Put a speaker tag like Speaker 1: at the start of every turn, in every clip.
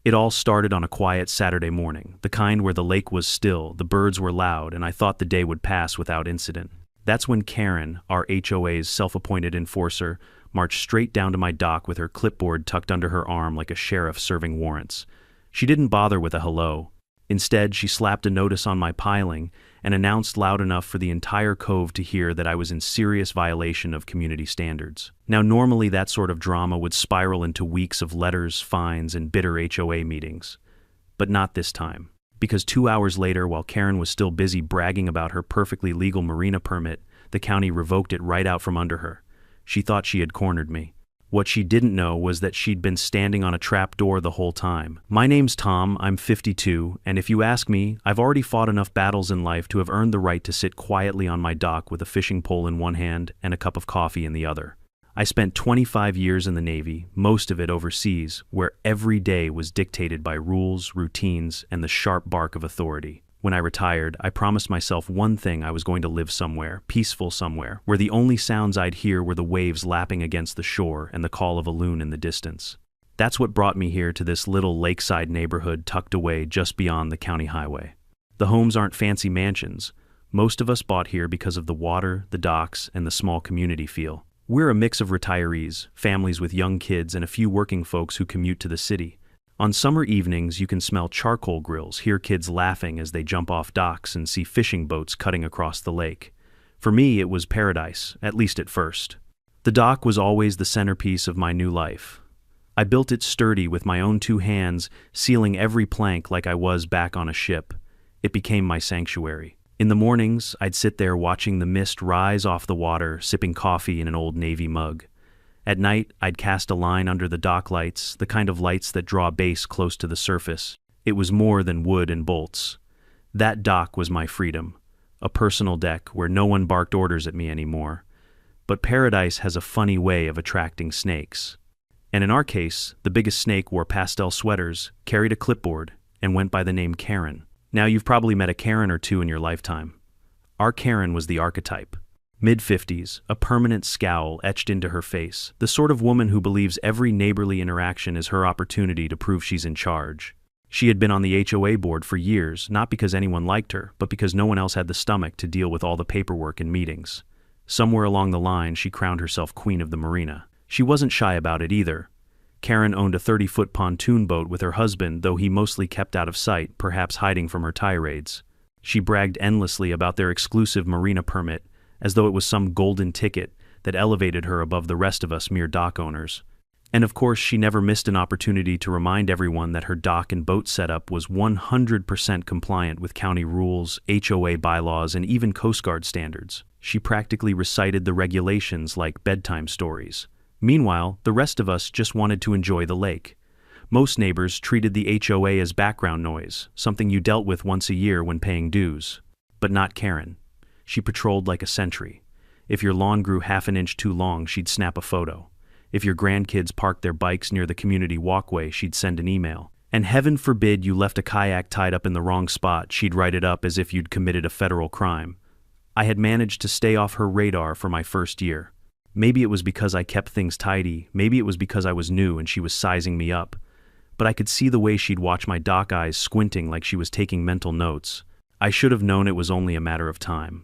Speaker 1: It all started on a quiet Saturday morning, the kind where the lake was still, the birds were loud, and I thought the day would pass without incident. That's when Karen, our HOA's self-appointed enforcer, marched straight down to my dock with her clipboard tucked under her arm like a sheriff serving warrants. She didn't bother with a hello. Instead, she slapped a notice on my piling and announced loud enough for the entire cove to hear that I was in serious violation of community standards. Now, normally that sort of drama would spiral into weeks of letters, fines, and bitter HOA meetings. But not this time. Because 2 hours later, while Karen was still busy bragging about her perfectly legal Marina permit, the county revoked it right out from under her. She thought she had cornered me. What she didn't know was that she'd been standing on a trap door the whole time. My name's Tom, I'm 52, and if you ask me, I've already fought enough battles in life to have earned the right to sit quietly on my dock with a fishing pole in one hand and a cup of coffee in the other. I spent 25 years in the Navy, most of it overseas, where every day was dictated by rules, routines, and the sharp bark of authority. When I retired, I promised myself one thing: I was going to live somewhere, peaceful somewhere, where the only sounds I'd hear were the waves lapping against the shore and the call of a loon in the distance. That's what brought me here to this little lakeside neighborhood tucked away just beyond the county highway. The homes aren't fancy mansions. Most of us bought here because of the water, the docks, and the small community feel. We're a mix of retirees, families with young kids, and a few working folks who commute to the city. On summer evenings, you can smell charcoal grills, hear kids laughing as they jump off docks, and see fishing boats cutting across the lake. For me, it was paradise, at least at first. The dock was always the centerpiece of my new life. I built it sturdy with my own 2 hands, sealing every plank like I was back on a ship. It became my sanctuary. In the mornings, I'd sit there watching the mist rise off the water, sipping coffee in an old Navy mug. At night, I'd cast a line under the dock lights, the kind of lights that draw base close to the surface. It was more than wood and bolts. That dock was my freedom, a personal deck where no one barked orders at me anymore. But paradise has a funny way of attracting snakes. And in our case, the biggest snake wore pastel sweaters, carried a clipboard, and went by the name Karen. Now, you've probably met a Karen or two in your lifetime. Our Karen was the archetype. Mid-50s, a permanent scowl etched into her face, the sort of woman who believes every neighborly interaction is her opportunity to prove she's in charge. She had been on the HOA board for years, not because anyone liked her, but because no one else had the stomach to deal with all the paperwork and meetings. Somewhere along the line, she crowned herself queen of the Marina. She wasn't shy about it either. Karen owned a 30-foot pontoon boat with her husband, though he mostly kept out of sight, perhaps hiding from her tirades. She bragged endlessly about their exclusive Marina permit, as though it was some golden ticket that elevated her above the rest of us mere dock owners. And of course, she never missed an opportunity to remind everyone that her dock and boat setup was 100% compliant with county rules, HOA bylaws, and even Coast Guard standards. She practically recited the regulations like bedtime stories. Meanwhile, the rest of us just wanted to enjoy the lake. Most neighbors treated the HOA as background noise, something you dealt with once a year when paying dues. But not Karen. She patrolled like a sentry. If your lawn grew half an inch too long, she'd snap a photo. If your grandkids parked their bikes near the community walkway, she'd send an email. And heaven forbid you left a kayak tied up in the wrong spot, she'd write it up as if you'd committed a federal crime. I had managed to stay off her radar for my first year. Maybe it was because I kept things tidy, maybe it was because I was new and she was sizing me up. But I could see the way she'd watch my dock eyes squinting like she was taking mental notes. I should have known it was only a matter of time.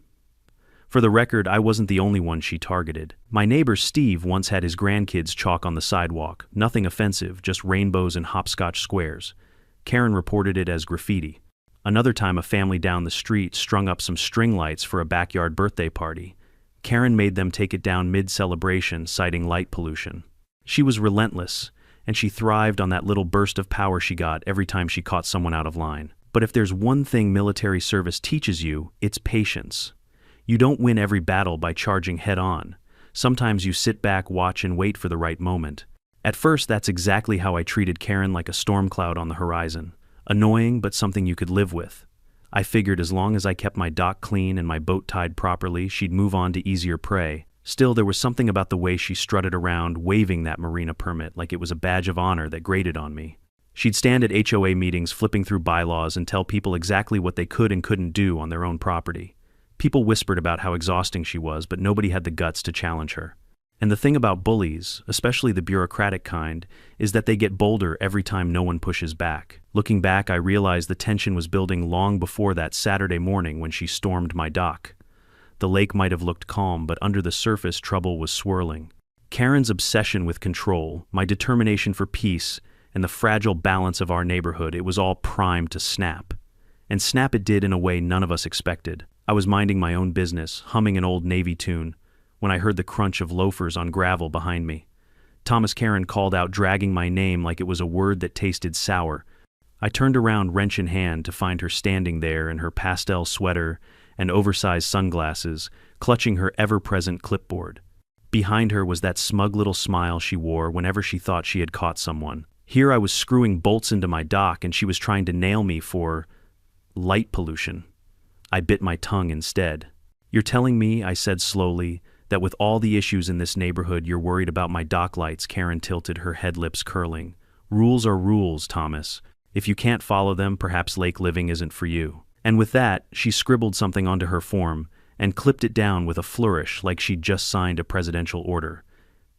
Speaker 1: For the record, I wasn't the only one she targeted. My neighbor Steve once had his grandkids chalk on the sidewalk. Nothing offensive, just rainbows and hopscotch squares. Karen reported it as graffiti. Another time, a family down the street strung up some string lights for a backyard birthday party. Karen made them take it down mid-celebration, citing light pollution. She was relentless, and she thrived on that little burst of power she got every time she caught someone out of line. But if there's one thing military service teaches you, it's patience. You don't win every battle by charging head-on. Sometimes you sit back, watch, and wait for the right moment. At first, that's exactly how I treated Karen, like a storm cloud on the horizon. Annoying, but something you could live with. I figured as long as I kept my dock clean and my boat tied properly, she'd move on to easier prey. Still, there was something about the way she strutted around, waving that Marina permit like it was a badge of honor that grated on me. She'd stand at HOA meetings flipping through bylaws and tell people exactly what they could and couldn't do on their own property. People whispered about how exhausting she was, but nobody had the guts to challenge her. And the thing about bullies, especially the bureaucratic kind, is that they get bolder every time no one pushes back. Looking back, I realized the tension was building long before that Saturday morning when she stormed my dock. The lake might have looked calm, but under the surface trouble was swirling. Karen's obsession with control, my determination for peace, and the fragile balance of our neighborhood, it was all primed to snap. And snap it did in a way none of us expected. I was minding my own business, humming an old Navy tune, when I heard the crunch of loafers on gravel behind me. Thomas Karen called out, dragging my name like it was a word that tasted sour. I turned around, wrench in hand, to find her standing there in her pastel sweater and oversized sunglasses, clutching her ever-present clipboard. Behind her was that smug little smile she wore whenever she thought she had caught someone. Here I was screwing bolts into my dock, and she was trying to nail me for light pollution. I bit my tongue instead. "You're telling me," I said slowly, "that with all the issues in this neighborhood, you're worried about my dock lights?" Karen tilted, her head lips curling. "Rules are rules, Thomas. If you can't follow them, perhaps lake living isn't for you." And with that, she scribbled something onto her form and clipped it down with a flourish like she'd just signed a presidential order.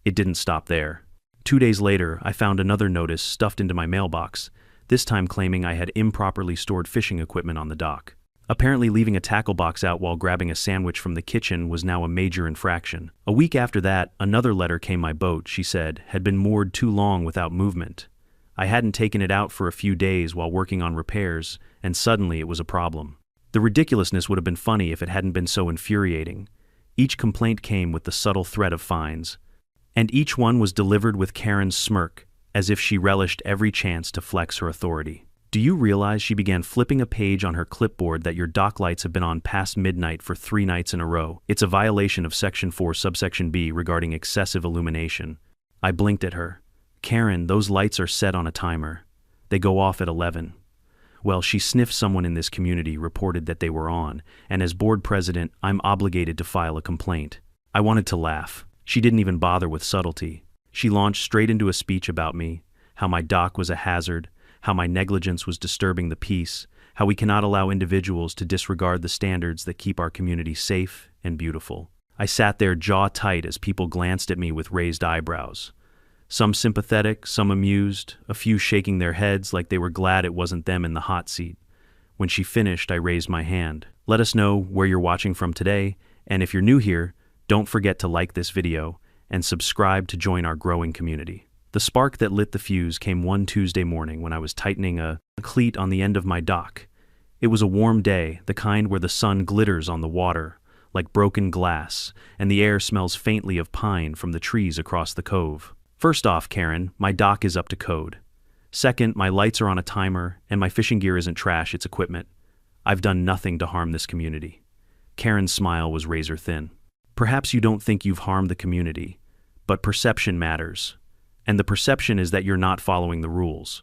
Speaker 1: It didn't stop there. 2 days later, I found another notice stuffed into my mailbox, this time claiming I had improperly stored fishing equipment on the dock. Apparently, leaving a tackle box out while grabbing a sandwich from the kitchen was now a major infraction. A week after that, another letter came. My boat, she said, had been moored too long without movement. I hadn't taken it out for a few days while working on repairs, and suddenly it was a problem. The ridiculousness would have been funny if it hadn't been so infuriating. Each complaint came with the subtle threat of fines, and each one was delivered with Karen's smirk, as if she relished every chance to flex her authority. "Do you realize," she began, flipping a page on her clipboard, "that your dock lights have been on past midnight for 3 nights in a row? It's a violation of Section 4, subsection B, regarding excessive illumination." I blinked at her. "Karen, those lights are set on a timer. They go off at 11. Well, she sniffed. Someone in this community reported that they were on, and as board president, I'm obligated to file a complaint." I wanted to laugh. She didn't even bother with subtlety. She launched straight into a speech about me, how my dock was a hazard, how my negligence was disturbing the peace, how we cannot allow individuals to disregard the standards that keep our community safe and beautiful. I sat there jaw tight as people glanced at me with raised eyebrows. Some sympathetic, some amused, a few shaking their heads like they were glad it wasn't them in the hot seat. When she finished, I raised my hand. Let us know where you're watching from today, and if you're new here, don't forget to like this video and subscribe to join our growing community. The spark that lit the fuse came one Tuesday morning when I was tightening a cleat on the end of my dock. It was a warm day, the kind where the sun glitters on the water like broken glass, and the air smells faintly of pine from the trees across the cove. "First off, Karen, my dock is up to code. Second, my lights are on a timer, and my fishing gear isn't trash, it's equipment. I've done nothing to harm this community." Karen's smile was razor thin. "Perhaps you don't think you've harmed the community, but perception matters. And the perception is that you're not following the rules.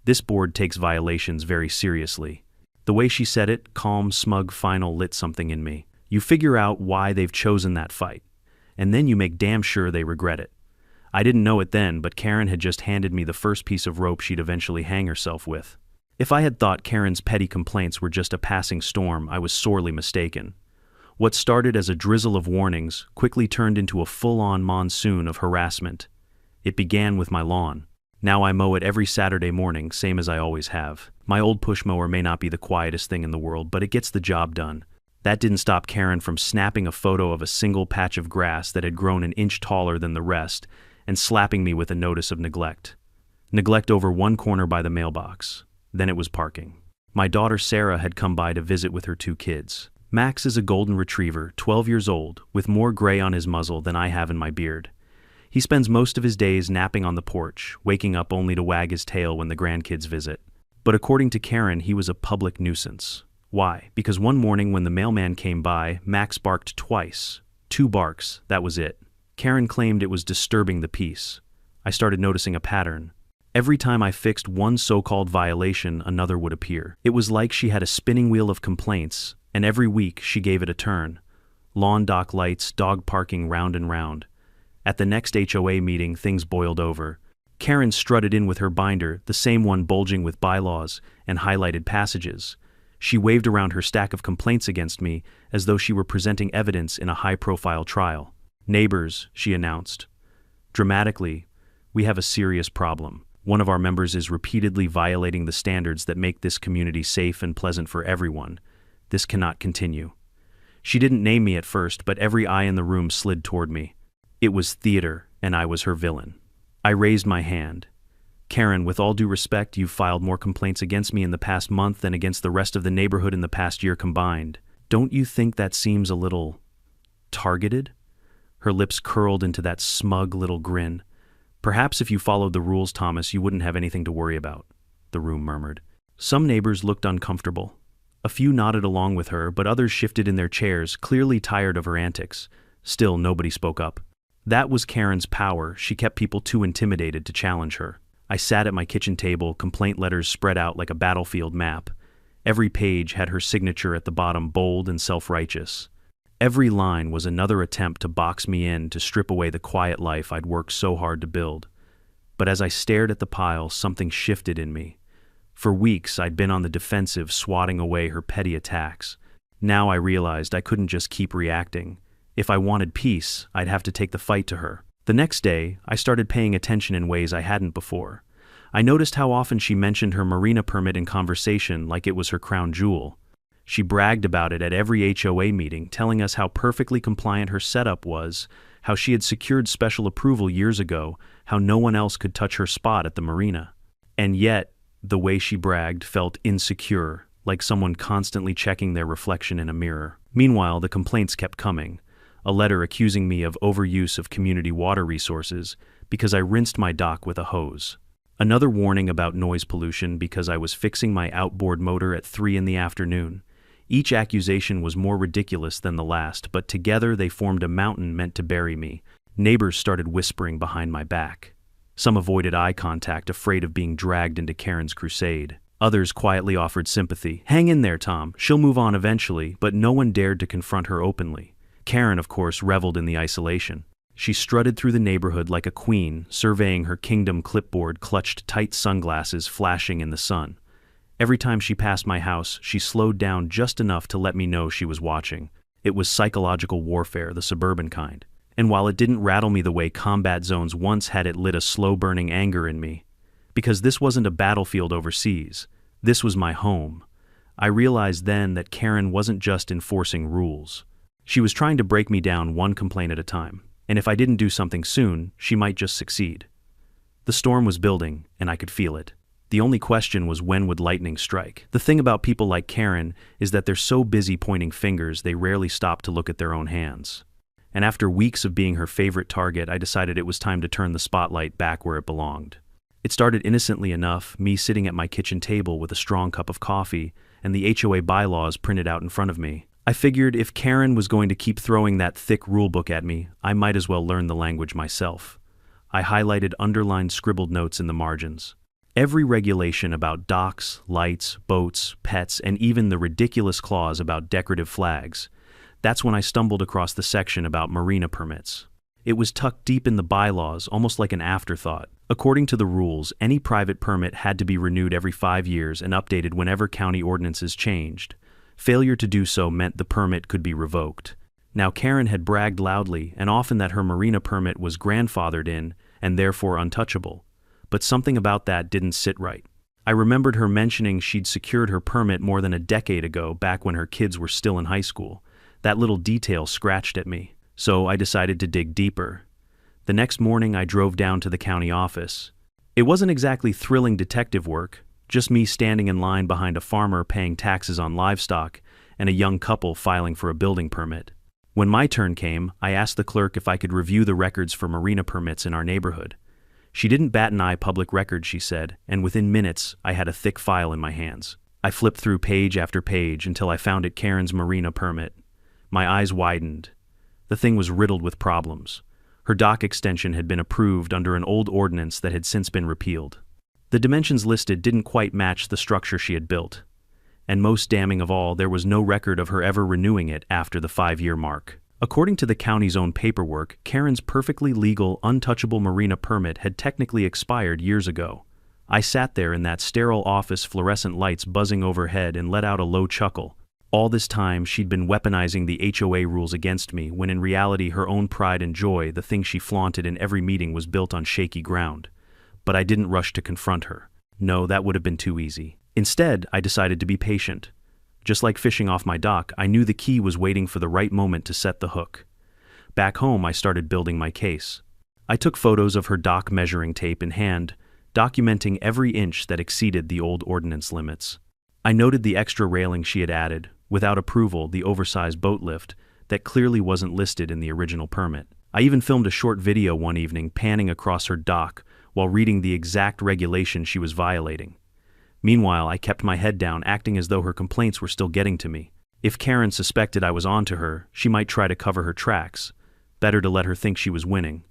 Speaker 1: This board takes violations very seriously." The way she said it, calm, smug, final, lit something in me. You figure out why they've chosen that fight, and then you make damn sure they regret it. I didn't know it then, but Karen had just handed me the first piece of rope she'd eventually hang herself with. If I had thought Karen's petty complaints were just a passing storm, I was sorely mistaken. What started as a drizzle of warnings quickly turned into a full-on monsoon of harassment. It began with my lawn. Now I mow it every Saturday morning, same as I always have. My old push mower may not be the quietest thing in the world, but it gets the job done. That didn't stop Karen from snapping a photo of a single patch of grass that had grown an inch taller than the rest and slapping me with a notice of neglect. Neglect over one corner by the mailbox. Then it was parking. My daughter Sarah had come by to visit with her 2 kids. Max is a golden retriever, 12 years old, with more gray on his muzzle than I have in my beard. He spends most of his days napping on the porch, waking up only to wag his tail when the grandkids visit. But according to Karen, he was a public nuisance. Why? Because one morning when the mailman came by, Max barked twice. 2 barks, that was it. Karen claimed it was disturbing the peace. I started noticing a pattern. Every time I fixed one so-called violation, another would appear. It was like she had a spinning wheel of complaints, and every week she gave it a turn. Lawn dock lights, dog parking, round and round. At the next HOA meeting, things boiled over. Karen strutted in with her binder, the same one bulging with bylaws and highlighted passages. She waved around her stack of complaints against me as though she were presenting evidence in a high-profile trial. "Neighbors," she announced. Dramatically, "we have a serious problem. One of our members is repeatedly violating the standards that make this community safe and pleasant for everyone. This cannot continue." She didn't name me at first, but every eye in the room slid toward me. It was theater, and I was her villain. I raised my hand. "Karen, with all due respect, you've filed more complaints against me in the past month than against the rest of the neighborhood in the past year combined. Don't you think that seems a little targeted?" Her lips curled into that smug little grin. "Perhaps if you followed the rules, Thomas, you wouldn't have anything to worry about," the room murmured. Some neighbors looked uncomfortable. A few nodded along with her, but others shifted in their chairs, clearly tired of her antics. Still, nobody spoke up. That was Karen's power. She kept people too intimidated to challenge her. I sat at my kitchen table, complaint letters spread out like a battlefield map. Every page had her signature at the bottom, bold and self-righteous. Every line was another attempt to box me in, to strip away the quiet life I'd worked so hard to build. But as I stared at the pile, something shifted in me. For weeks, I'd been on the defensive, swatting away her petty attacks. Now I realized I couldn't just keep reacting. If I wanted peace, I'd have to take the fight to her. The next day, I started paying attention in ways I hadn't before. I noticed how often she mentioned her Marina permit in conversation like it was her crown jewel. She bragged about it at every HOA meeting, telling us how perfectly compliant her setup was, how she had secured special approval years ago, how no one else could touch her spot at the Marina. And yet, the way she bragged felt insecure, like someone constantly checking their reflection in a mirror. Meanwhile, the complaints kept coming. A letter accusing me of overuse of community water resources because I rinsed my dock with a hose. Another warning about noise pollution because I was fixing my outboard motor at 3 in the afternoon. Each accusation was more ridiculous than the last, but together they formed a mountain meant to bury me. Neighbors started whispering behind my back. Some avoided eye contact, afraid of being dragged into Karen's crusade. Others quietly offered sympathy. "Hang in there, Tom. She'll move on eventually," but no one dared to confront her openly. Karen, of course, reveled in the isolation. She strutted through the neighborhood like a queen, surveying her kingdom, clipboard clutched tight, sunglasses flashing in the sun. Every time she passed my house, she slowed down just enough to let me know she was watching. It was psychological warfare, the suburban kind. And while it didn't rattle me the way combat zones once had, it lit a slow-burning anger in me. Because this wasn't a battlefield overseas. This was my home. I realized then that Karen wasn't just enforcing rules. She was trying to break me down one complaint at a time, and if I didn't do something soon, she might just succeed. The storm was building, and I could feel it. The only question was, when would lightning strike? The thing about people like Karen is that they're so busy pointing fingers they rarely stop to look at their own hands. And after weeks of being her favorite target, I decided it was time to turn the spotlight back where it belonged. It started innocently enough, me sitting at my kitchen table with a strong cup of coffee and the HOA bylaws printed out in front of me. I figured if Karen was going to keep throwing that thick rulebook at me, I might as well learn the language myself. I highlighted underlined scribbled notes in the margins. Every regulation about docks, lights, boats, pets, and even the ridiculous clause about decorative flags. That's when I stumbled across the section about Marina permits. It was tucked deep in the bylaws, almost like an afterthought. According to the rules, any private permit had to be renewed every 5 years and updated whenever county ordinances changed. Failure to do so meant the permit could be revoked. Now, Karen had bragged loudly and often that her Marina permit was grandfathered in and therefore untouchable. But something about that didn't sit right. I remembered her mentioning she'd secured her permit more than a decade ago, back when her kids were still in high school. That little detail scratched at me, so I decided to dig deeper. The next morning, I drove down to the county office. It wasn't exactly thrilling detective work, just me standing in line behind a farmer paying taxes on livestock and a young couple filing for a building permit. When my turn came, I asked the clerk if I could review the records for Marina permits in our neighborhood. She didn't bat an eye. "Public record," she said, and within minutes, I had a thick file in my hands. I flipped through page after page until I found it: Karen's Marina permit. My eyes widened. The thing was riddled with problems. Her dock extension had been approved under an old ordinance that had since been repealed. The dimensions listed didn't quite match the structure she had built. And most damning of all, there was no record of her ever renewing it after the 5-year mark. According to the county's own paperwork, Karen's perfectly legal, untouchable Marina permit had technically expired years ago. I sat there in that sterile office, fluorescent lights buzzing overhead, and let out a low chuckle. All this time, she'd been weaponizing the HOA rules against me, when in reality her own pride and joy, the thing she flaunted in every meeting, was built on shaky ground. But I didn't rush to confront her. No, that would have been too easy. Instead, I decided to be patient. Just like fishing off my dock, I knew the key was waiting for the right moment to set the hook. Back home, I started building my case. I took photos of her dock measuring tape in hand, documenting every inch that exceeded the old ordinance limits. I noted the extra railing she had added, without approval, the oversized boat lift, that clearly wasn't listed in the original permit. I even filmed a short video one evening panning across her dock while reading the exact regulation she was violating. Meanwhile, I kept my head down, acting as though her complaints were still getting to me. If Karen suspected I was onto her, she might try to cover her tracks. Better to let her think she was winning.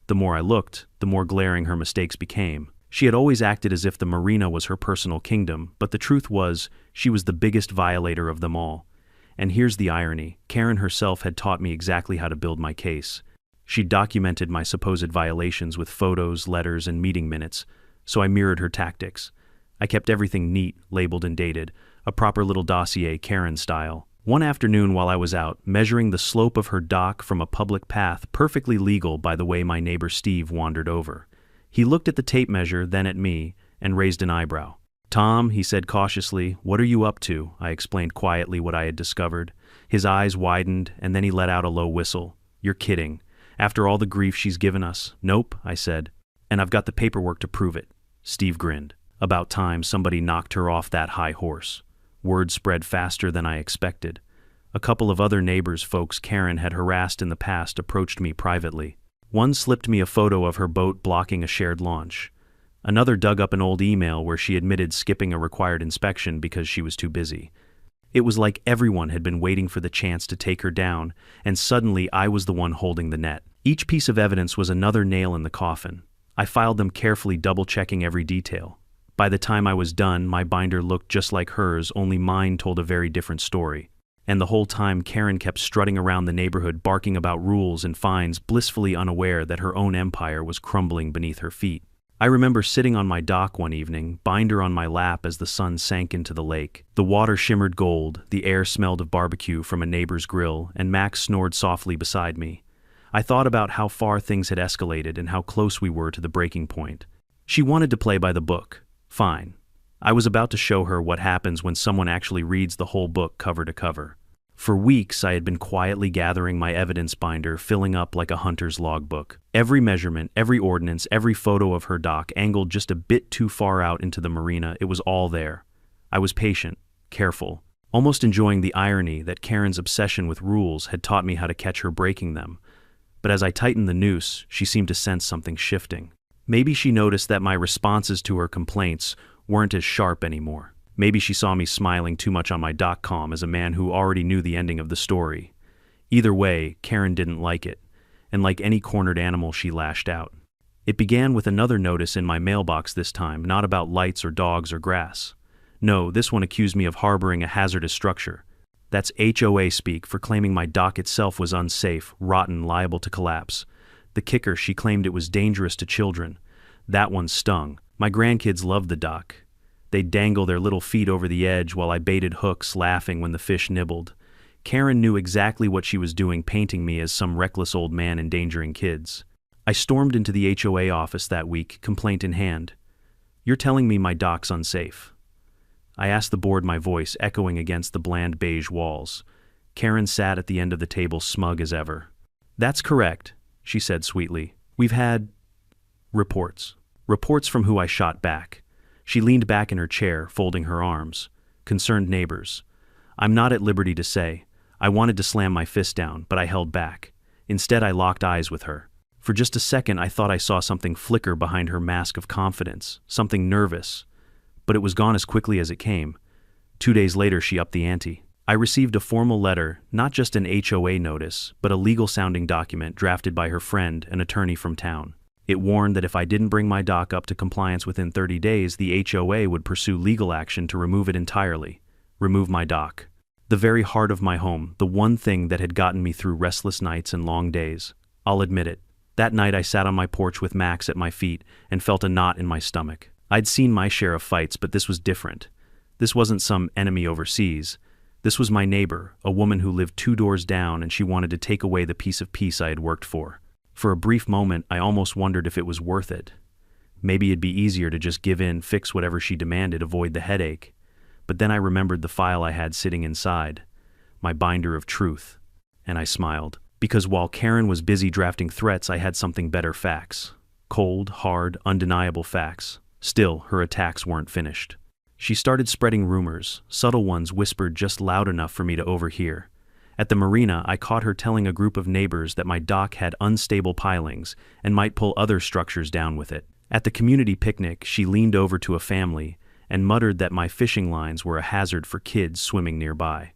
Speaker 1: The more I looked, the more glaring her mistakes became. She had always acted as if the Marina was her personal kingdom, but the truth was, she was the biggest violator of them all. And here's the irony: Karen herself had taught me exactly how to build my case. She'd documented my supposed violations with photos, letters, and meeting minutes, so I mirrored her tactics. I kept everything neat, labeled and dated, a proper little dossier, Karen style. One afternoon while I was out, measuring the slope of her dock from a public path, perfectly legal by the way, my neighbor Steve wandered over. He looked at the tape measure, then at me, and raised an eyebrow. "Tom," he said cautiously, "what are you up to?" I explained quietly what I had discovered. His eyes widened, and then he let out a low whistle. "You're kidding. After all the grief she's given us?" "Nope," I said. "And I've got the paperwork to prove it." Steve grinned. About time somebody knocked her off that high horse. Word spread faster than I expected. A couple of other neighbors, folks Karen had harassed in the past, approached me privately. One slipped me a photo of her boat blocking a shared launch. Another dug up an old email where she admitted skipping a required inspection because she was too busy. It was like everyone had been waiting for the chance to take her down, and suddenly I was the one holding the net. Each piece of evidence was another nail in the coffin. I filed them carefully, double-checking every detail. By the time I was done, my binder looked just like hers, only mine told a very different story. And the whole time Karen kept strutting around the neighborhood, barking about rules and fines, blissfully unaware that her own empire was crumbling beneath her feet. I remember sitting on my dock one evening, binder on my lap as the sun sank into the lake. The water shimmered gold, the air smelled of barbecue from a neighbor's grill, and Max snored softly beside me. I thought about how far things had escalated and how close we were to the breaking point. She wanted to play by the book. Fine. I was about to show her what happens when someone actually reads the whole book cover to cover. For weeks, I had been quietly gathering my evidence binder, filling up like a hunter's logbook. Every measurement, every ordinance, every photo of her dock angled just a bit too far out into the marina. It was all there. I was patient, careful, almost enjoying the irony that Karen's obsession with rules had taught me how to catch her breaking them. But as I tightened the noose, she seemed to sense something shifting. Maybe she noticed that my responses to her complaints weren't as sharp anymore. Maybe she saw me smiling too much on my .com as a man who already knew the ending of the story. Either way, Karen didn't like it, and like any cornered animal, she lashed out. It began with another notice in my mailbox, this time not about lights or dogs or grass. No, this one accused me of harboring a hazardous structure. That's HOA speak for claiming my dock itself was unsafe, rotten, liable to collapse. The kicker, she claimed it was dangerous to children. That one stung. My grandkids loved the dock. They'd dangle their little feet over the edge while I baited hooks, laughing when the fish nibbled. Karen knew exactly what she was doing, painting me as some reckless old man endangering kids. I stormed into the HOA office that week, complaint in hand. "You're telling me my dock's unsafe?" I asked the board, my voice echoing against the bland beige walls. Karen sat at the end of the table, smug as ever. "That's correct," she said sweetly. "We've had reports. Reports from who?" I shot back. She leaned back in her chair, folding her arms. "Concerned neighbors. I'm not at liberty to say." I wanted to slam my fist down, but I held back. Instead, I locked eyes with her. For just a second, I thought I saw something flicker behind her mask of confidence, something nervous. But it was gone as quickly as it came. 2 days later, she upped the ante. I received a formal letter, not just an HOA notice, but a legal-sounding document drafted by her friend, an attorney from town. It warned that if I didn't bring my dock up to compliance within 30 days, the HOA would pursue legal action to remove it entirely. Remove my dock. The very heart of my home, the one thing that had gotten me through restless nights and long days. I'll admit it. That night I sat on my porch with Max at my feet and felt a knot in my stomach. I'd seen my share of fights, but this was different. This wasn't some enemy overseas. This was my neighbor, a woman who lived 2 doors down, and she wanted to take away the piece of peace I had worked for. For a brief moment, I almost wondered if it was worth it. Maybe it'd be easier to just give in, fix whatever she demanded, avoid the headache. But then I remembered the file I had sitting inside, my binder of truth, and I smiled. Because while Karen was busy drafting threats, I had something better: facts. Cold, hard, undeniable facts. Still, her attacks weren't finished. She started spreading rumors, subtle ones whispered just loud enough for me to overhear. At the Marina, I caught her telling a group of neighbors that my dock had unstable pilings and might pull other structures down with it. At the community picnic, she leaned over to a family and muttered that my fishing lines were a hazard for kids swimming nearby.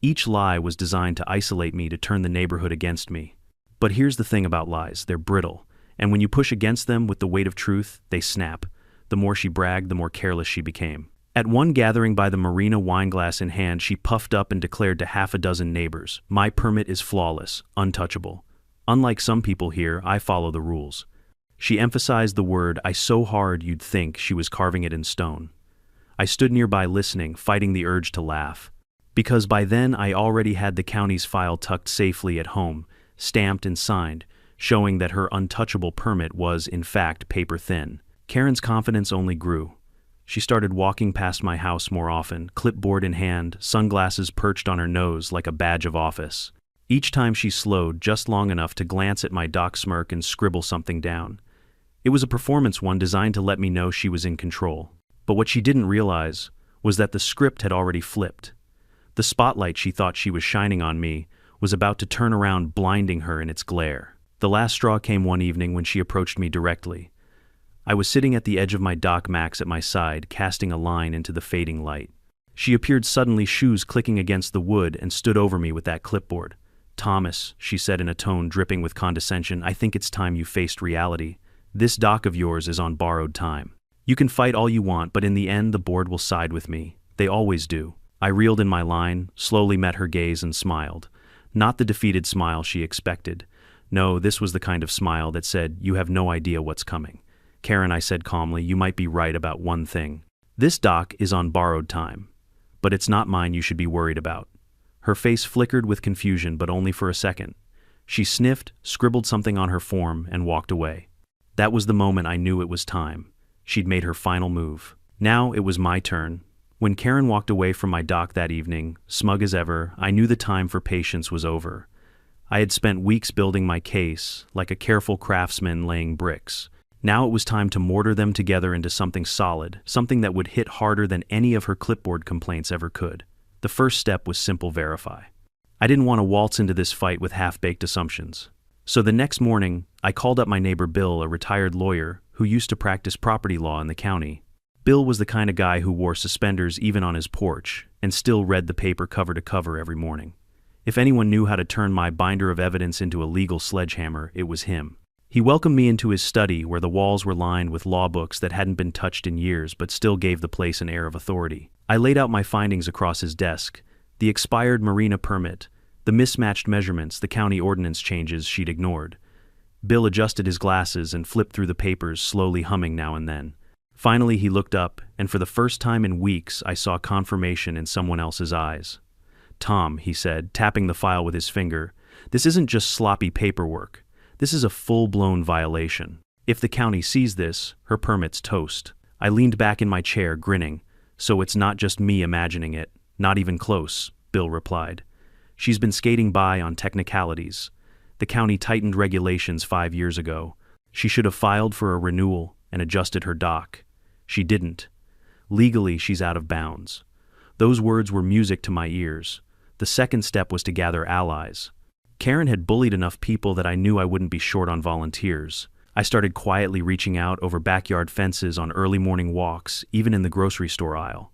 Speaker 1: Each lie was designed to isolate me, to turn the neighborhood against me. But here's the thing about lies: they're brittle, and when you push against them with the weight of truth, they snap. The more she bragged, the more careless she became. At one gathering by the Marina, wineglass in hand, she puffed up and declared to half a dozen neighbors, "My permit is flawless, untouchable. Unlike some people here, I follow the rules." She emphasized the word "I" so hard you'd think she was carving it in stone. I stood nearby listening, fighting the urge to laugh. Because by then I already had the county's file tucked safely at home, stamped and signed, showing that her untouchable permit was, in fact, paper thin. Karen's confidence only grew. She started walking past my house more often, clipboard in hand, sunglasses perched on her nose like a badge of office. Each time she slowed just long enough to glance at my dock, smirk, and scribble something down. It was a performance, one designed to let me know she was in control. But what she didn't realize was that the script had already flipped. The spotlight she thought she was shining on me was about to turn around, blinding her in its glare. The last straw came one evening when she approached me directly. I was sitting at the edge of my dock, Max at my side, casting a line into the fading light. She appeared suddenly, shoes clicking against the wood, and stood over me with that clipboard. "Thomas," she said in a tone dripping with condescension, "I think it's time you faced reality. This dock of yours is on borrowed time. You can fight all you want, but in the end the board will side with me. They always do." I reeled in my line, slowly met her gaze, and smiled. Not the defeated smile she expected. No, this was the kind of smile that said, "You have no idea what's coming." "Karen," I said calmly, "you might be right about one thing. This dock is on borrowed time. But it's not mine you should be worried about." Her face flickered with confusion, but only for a second. She sniffed, scribbled something on her form, and walked away. That was the moment I knew it was time. She'd made her final move. Now it was my turn. When Karen walked away from my dock that evening, smug as ever, I knew the time for patience was over. I had spent weeks building my case, like a careful craftsman laying bricks. Now it was time to mortar them together into something solid, something that would hit harder than any of her clipboard complaints ever could. The first step was simple: verify. I didn't want to waltz into this fight with half-baked assumptions. So the next morning, I called up my neighbor Bill, a retired lawyer who used to practice property law in the county. Bill was the kind of guy who wore suspenders even on his porch, and still read the paper cover to cover every morning. If anyone knew how to turn my binder of evidence into a legal sledgehammer, it was him. He welcomed me into his study, where the walls were lined with law books that hadn't been touched in years but still gave the place an air of authority. I laid out my findings across his desk: the expired Marina permit, the mismatched measurements, the county ordinance changes she'd ignored. Bill adjusted his glasses and flipped through the papers, slowly humming now and then. Finally he looked up, and for the first time in weeks I saw confirmation in someone else's eyes. "Tom," he said, tapping the file with his finger, "this isn't just sloppy paperwork. This is a full-blown violation. If the county sees this, her permit's toast." I leaned back in my chair, grinning. "So it's not just me imagining it. Not even close," Bill replied. "She's been skating by on technicalities. The county tightened regulations 5 years ago. She should have filed for a renewal and adjusted her dock. She didn't. Legally, she's out of bounds." Those words were music to my ears. The second step was to gather allies. Karen had bullied enough people that I knew I wouldn't be short on volunteers. I started quietly reaching out over backyard fences, on early morning walks, even in the grocery store aisle.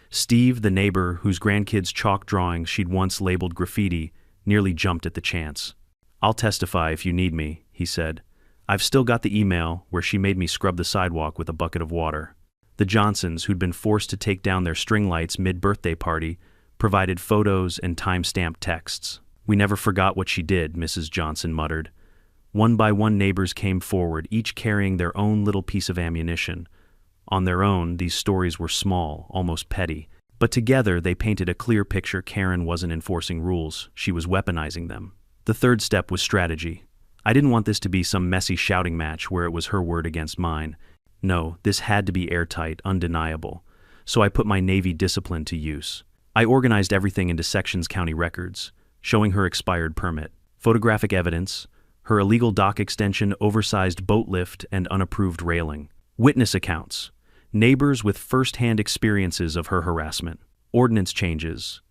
Speaker 1: Steve, the neighbor whose grandkids' chalk drawings she'd once labeled graffiti, nearly jumped at the chance. "I'll testify if you need me," he said. "I've still got the email where she made me scrub the sidewalk with a bucket of water." The Johnsons, who'd been forced to take down their string lights mid-birthday party, provided photos and time-stamped texts. "We never forgot what she did," Mrs. Johnson muttered. One by one neighbors came forward, each carrying their own little piece of ammunition. On their own, these stories were small, almost petty. But together they painted a clear picture. Karen wasn't enforcing rules, she was weaponizing them. The third step was strategy. I didn't want this to be some messy shouting match where it was her word against mine. No, this had to be airtight, undeniable. So I put my Navy discipline to use. I organized everything into sections county records, showing her expired permit, photographic evidence, her illegal dock extension, oversized boat lift, and unapproved railing, witness accounts, neighbors with first-hand experiences of her harassment, ordinance changes,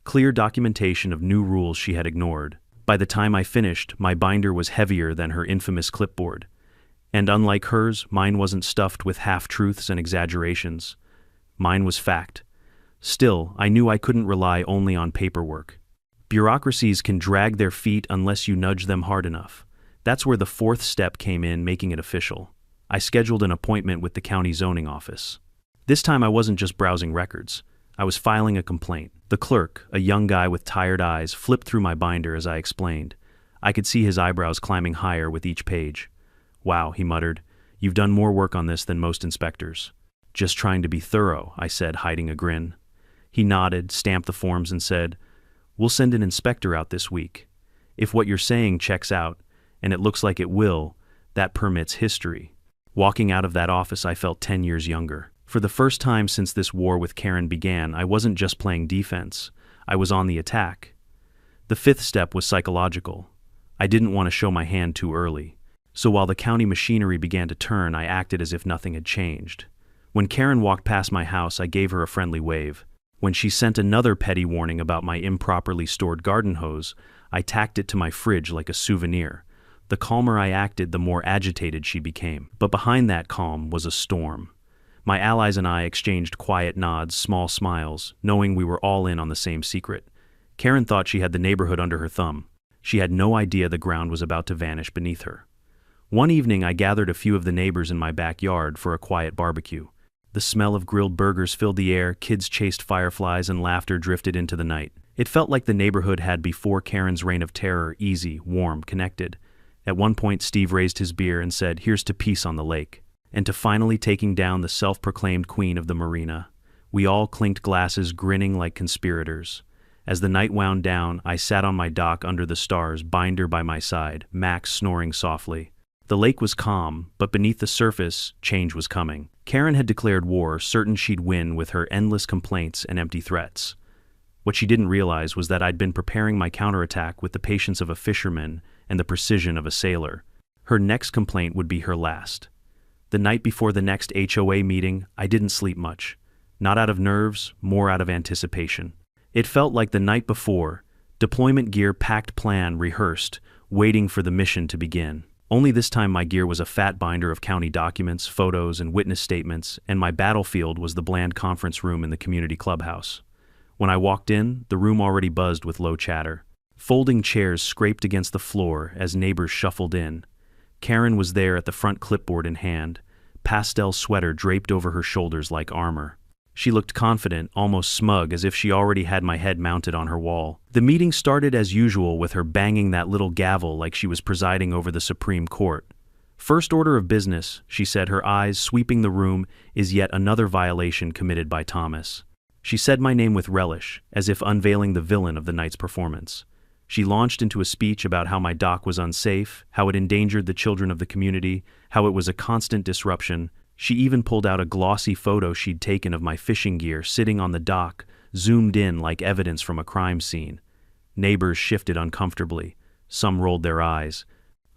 Speaker 1: clear documentation of new rules she had ignored. By the time I finished, my binder was heavier than her infamous clipboard. And unlike hers, mine wasn't stuffed with half-truths and exaggerations. Mine was fact. Still, I knew I couldn't rely only on paperwork. Bureaucracies can drag their feet unless you nudge them hard enough. That's where the fourth step came in, making it official. I scheduled an appointment with the county zoning office. This time I wasn't just browsing records. I was filing a complaint. The clerk, a young guy with tired eyes, flipped through my binder as I explained. I could see his eyebrows climbing higher with each page. "Wow," he muttered. "You've done more work on this than most inspectors." "Just trying to be thorough," I said, hiding a grin. He nodded, stamped the forms, and said, "We'll send an inspector out this week. If what you're saying checks out, and it looks like it will, that permits history." Walking out of that office, I felt 10 years younger. For the first time since this war with Karen began, I wasn't just playing defense. I was on the attack. The fifth step was psychological. I didn't want to show my hand too early. So while the county machinery began to turn, I acted as if nothing had changed. When Karen walked past my house, I gave her a friendly wave. When she sent another petty warning about my improperly stored garden hose, I tacked it to my fridge like a souvenir. The calmer I acted, the more agitated she became. But behind that calm was a storm. My allies and I exchanged quiet nods, small smiles, knowing we were all in on the same secret. Karen thought she had the neighborhood under her thumb. She had no idea the ground was about to vanish beneath her. One evening, I gathered a few of the neighbors in my backyard for a quiet barbecue. The smell of grilled burgers filled the air, kids chased fireflies, and laughter drifted into the night. It felt like the neighborhood had before Karen's reign of terror, easy, warm, connected. At one point, Steve raised his beer and said, "Here's to peace on the lake," and to finally taking down the self-proclaimed queen of the Marina. We all clinked glasses, grinning like conspirators. As the night wound down, I sat on my dock under the stars, binder by my side, Max snoring softly. The lake was calm, but beneath the surface, change was coming. Karen had declared war, certain she'd win with her endless complaints and empty threats. What she didn't realize was that I'd been preparing my counterattack with the patience of a fisherman and the precision of a sailor. Her next complaint would be her last. The night before the next HOA meeting, I didn't sleep much. Not out of nerves, more out of anticipation. It felt like the night before, deployment gear, packed plan, rehearsed, waiting for the mission to begin. Only this time my gear was a fat binder of county documents, photos, and witness statements, and my battlefield was the bland conference room in the community clubhouse. When I walked in, the room already buzzed with low chatter. Folding chairs scraped against the floor as neighbors shuffled in. Karen was there at the front, clipboard in hand, pastel sweater draped over her shoulders like armor. She looked confident, almost smug, as if she already had my head mounted on her wall. The meeting started as usual with her banging that little gavel like she was presiding over the Supreme Court. "First order of business," she said, her eyes sweeping the room, "is yet another violation committed by Thomas." She said my name with relish, as if unveiling the villain of the night's performance. She launched into a speech about how my dock was unsafe, how it endangered the children of the community, how it was a constant disruption. She even pulled out a glossy photo she'd taken of my fishing gear sitting on the dock, zoomed in like evidence from a crime scene. Neighbors shifted uncomfortably. Some rolled their eyes.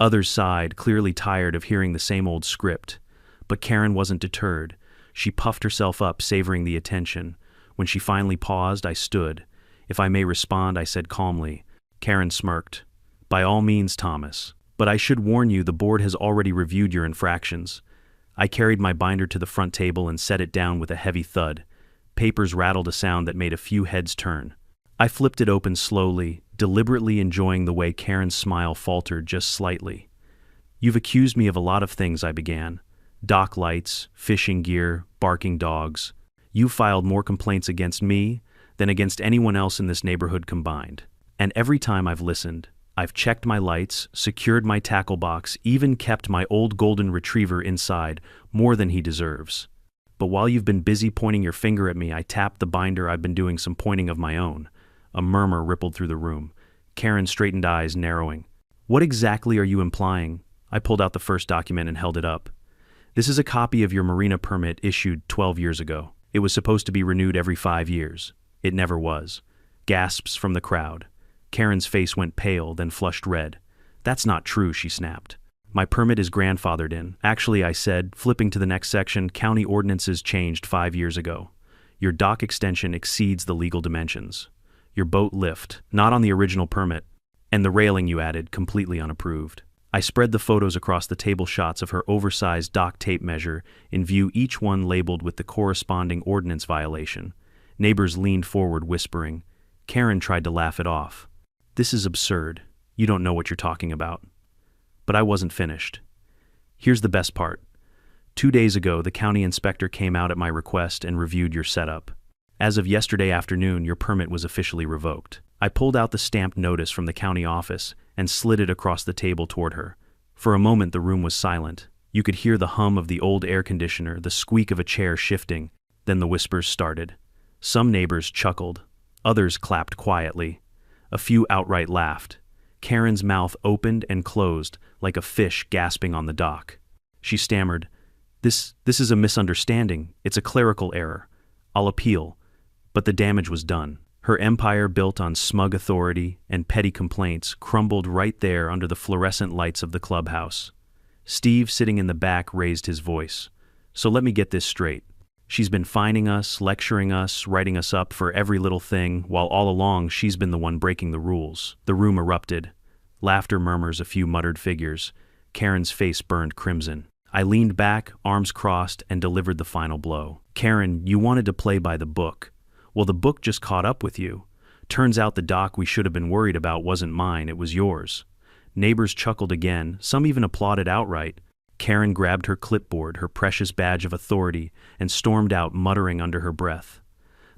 Speaker 1: Others sighed, clearly tired of hearing the same old script. But Karen wasn't deterred. She puffed herself up, savoring the attention. When she finally paused, I stood. "If I may respond," I said calmly. Karen smirked. "By all means, Thomas. But I should warn you, the board has already reviewed your infractions." I carried my binder to the front table and set it down with a heavy thud. Papers rattled, a sound that made a few heads turn. I flipped it open slowly, deliberately enjoying the way Karen's smile faltered just slightly. "You've accused me of a lot of things," I began. "Dock lights, fishing gear, barking dogs. You filed more complaints against me than against anyone else in this neighborhood combined. And every time I've listened, I've checked my lights, secured my tackle box, even kept my old golden retriever inside, more than he deserves. but while you've been busy pointing your finger at me, I tapped the binder. I've been doing some pointing of my own. A murmur rippled through the room. Karen's straightened eyes narrowing. What exactly are you implying? I pulled out the first document and held it up. This is a copy of your Marina permit issued 12 years ago. It was supposed to be renewed every 5 years. It never was. Gasps from the crowd. Karen's face went pale, then flushed red. That's not true, she snapped. My permit is grandfathered in. Actually, I said, flipping to the next section, county ordinances changed 5 years ago. Your dock extension exceeds the legal dimensions. Your boat lift, not on the original permit. And the railing you added, completely unapproved. I spread the photos across the table, shots of her oversized dock tape measure, in view, each one labeled with the corresponding ordinance violation. Neighbors leaned forward, whispering. Karen tried to laugh it off. This is absurd. You don't know what you're talking about. But I wasn't finished. Here's the best part. 2 days ago, the county inspector came out at my request and reviewed your setup. As of yesterday afternoon, your permit was officially revoked. I pulled out the stamped notice from the county office and slid it across the table toward her. For a moment, the room was silent. You could hear the hum of the old air conditioner, the squeak of a chair shifting. Then the whispers started. Some neighbors chuckled. Others clapped quietly. A few outright laughed. Karen's mouth opened and closed like a fish gasping on the dock. She stammered, This is a misunderstanding. It's a clerical error. I'll appeal. But the damage was done. Her empire, built on smug authority and petty complaints, crumbled right there under the fluorescent lights of the clubhouse. Steve, sitting in the back, raised his voice. So let me get this straight. She's been fining us, lecturing us, writing us up for every little thing, while all along she's been the one breaking the rules. The room erupted. Laughter, murmurs, a few muttered figures. Karen's face burned crimson. I leaned back, arms crossed, and delivered the final blow. Karen, you wanted to play by the book. Well, the book just caught up with you. Turns out the dock we should have been worried about wasn't mine, it was yours. Neighbors chuckled again, some even applauded outright. Karen grabbed her clipboard, her precious badge of authority, and stormed out, muttering under her breath.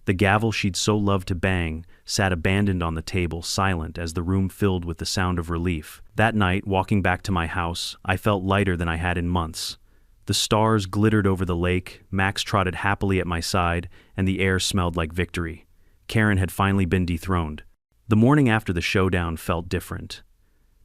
Speaker 1: The gavel she'd so loved to bang sat abandoned on the table, silent as the room filled with the sound of relief. That night, walking back to my house, I felt lighter than I had in months. The stars glittered over the lake, Max trotted happily at my side, and the air smelled like victory. Karen had finally been dethroned. The morning after the showdown felt different.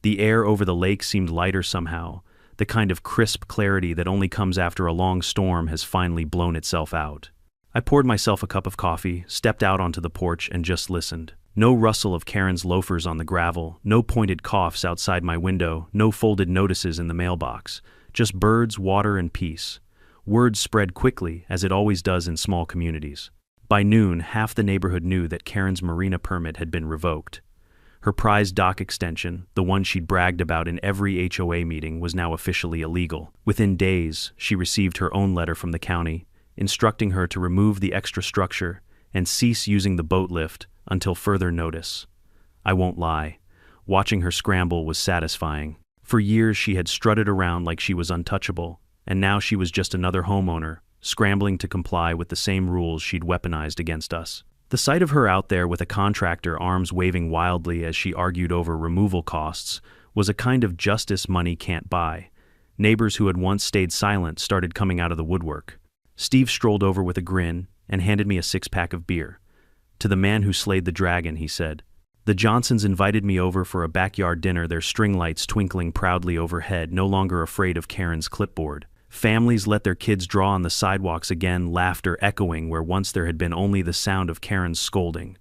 Speaker 1: The air over the lake seemed lighter somehow. The kind of crisp clarity that only comes after a long storm has finally blown itself out. I poured myself a cup of coffee, stepped out onto the porch, and just listened. No rustle of Karen's loafers on the gravel, no pointed coughs outside my window, no folded notices in the mailbox. Just birds, water, and peace. Word spread quickly, as it always does in small communities. By noon, half the neighborhood knew that Karen's Marina permit had been revoked. Her prized dock extension, the one she'd bragged about in every HOA meeting, was now officially illegal. Within days, she received her own letter from the county, instructing her to remove the extra structure and cease using the boat lift until further notice. I won't lie. Watching her scramble was satisfying. For years she had strutted around like she was untouchable, and now she was just another homeowner, scrambling to comply with the same rules she'd weaponized against us. The sight of her out there with a contractor, arms waving wildly as she argued over removal costs, was a kind of justice money can't buy. Neighbors who had once stayed silent started coming out of the woodwork. Steve strolled over with a grin and handed me a 6-pack of beer. To the man who slayed the dragon, he said. The Johnsons invited me over for a backyard dinner, their string lights twinkling proudly overhead, no longer afraid of Karen's clipboard. Families let their kids draw on the sidewalks again, laughter echoing where once there had been only the sound of Karen's scolding.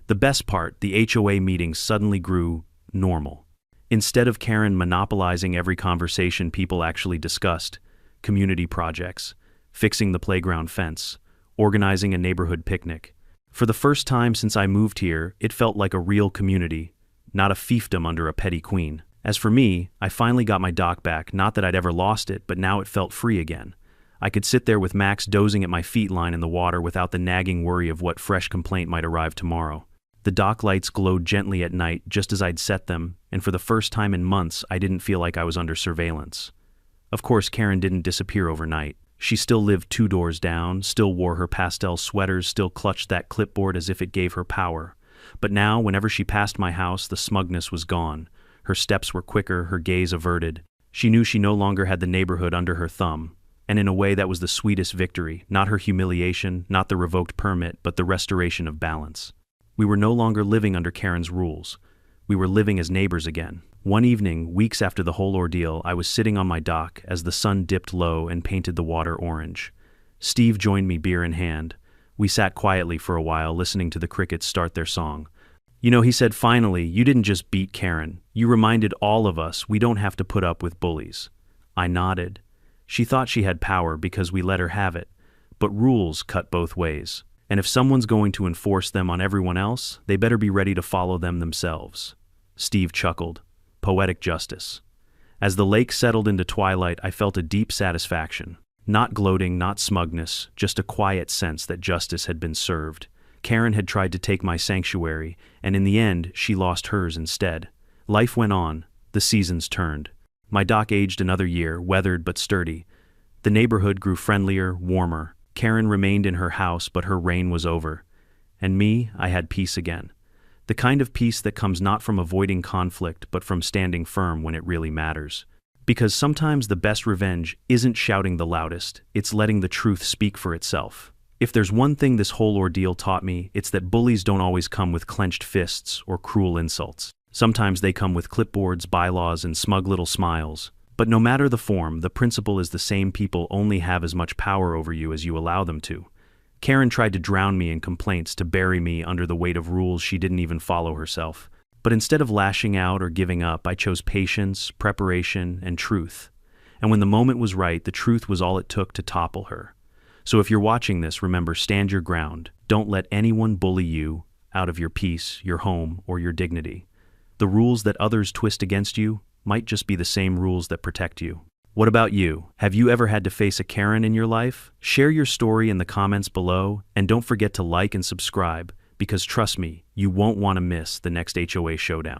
Speaker 1: The best part, the HOA meetings suddenly grew normal. Instead of Karen monopolizing every conversation, people actually discussed community projects, fixing the playground fence, organizing a neighborhood picnic. For the first time since I moved here, it felt like a real community, not a fiefdom under a petty queen. As for me, I finally got my dock back, not that I'd ever lost it, but now it felt free again. I could sit there with Max dozing at my feet, lying in the water, without the nagging worry of what fresh complaint might arrive tomorrow. The dock lights glowed gently at night, just as I'd set them, and for the first time in months, I didn't feel like I was under surveillance. Of course, Karen didn't disappear overnight. She still lived 2 doors down, still wore her pastel sweaters, still clutched that clipboard as if it gave her power. But now, whenever she passed my house, the smugness was gone. Her steps were quicker, her gaze averted. She knew she no longer had the neighborhood under her thumb, and in a way that was the sweetest victory, not her humiliation, not the revoked permit, but the restoration of balance. We were no longer living under Karen's rules. We were living as neighbors again. One evening, weeks after the whole ordeal, I was sitting on my dock as the sun dipped low and painted the water orange. Steve joined me, beer in hand. We sat quietly for a while, listening to the crickets start their song. You know, he said, finally, you didn't just beat Karen. You reminded all of us we don't have to put up with bullies. I nodded. She thought she had power because we let her have it. But rules cut both ways. And if someone's going to enforce them on everyone else, they better be ready to follow them themselves. Steve chuckled. Poetic justice. As the lake settled into twilight, I felt a deep satisfaction. Not gloating, not smugness, just a quiet sense that justice had been served. Karen had tried to take my sanctuary, and in the end, she lost hers instead. Life went on. The seasons turned. My dock aged another year, weathered but sturdy. The neighborhood grew friendlier, warmer. Karen remained in her house, but her reign was over. And me, I had peace again. The kind of peace that comes not from avoiding conflict, but from standing firm when it really matters. Because sometimes the best revenge isn't shouting the loudest, it's letting the truth speak for itself. If there's one thing this whole ordeal taught me, it's that bullies don't always come with clenched fists or cruel insults. Sometimes they come with clipboards, bylaws, and smug little smiles. But no matter the form, the principle is the same. People only have as much power over you as you allow them to. Karen tried to drown me in complaints, to bury me under the weight of rules she didn't even follow herself. But instead of lashing out or giving up, I chose patience, preparation, and truth. And when the moment was right, the truth was all it took to topple her. So if you're watching this, remember, stand your ground. Don't let anyone bully you out of your peace, your home, or your dignity. The rules that others twist against you might just be the same rules that protect you. What about you? Have you ever had to face a Karen in your life? Share your story in the comments below, and don't forget to like and subscribe, because trust me, you won't want to miss the next HOA showdown.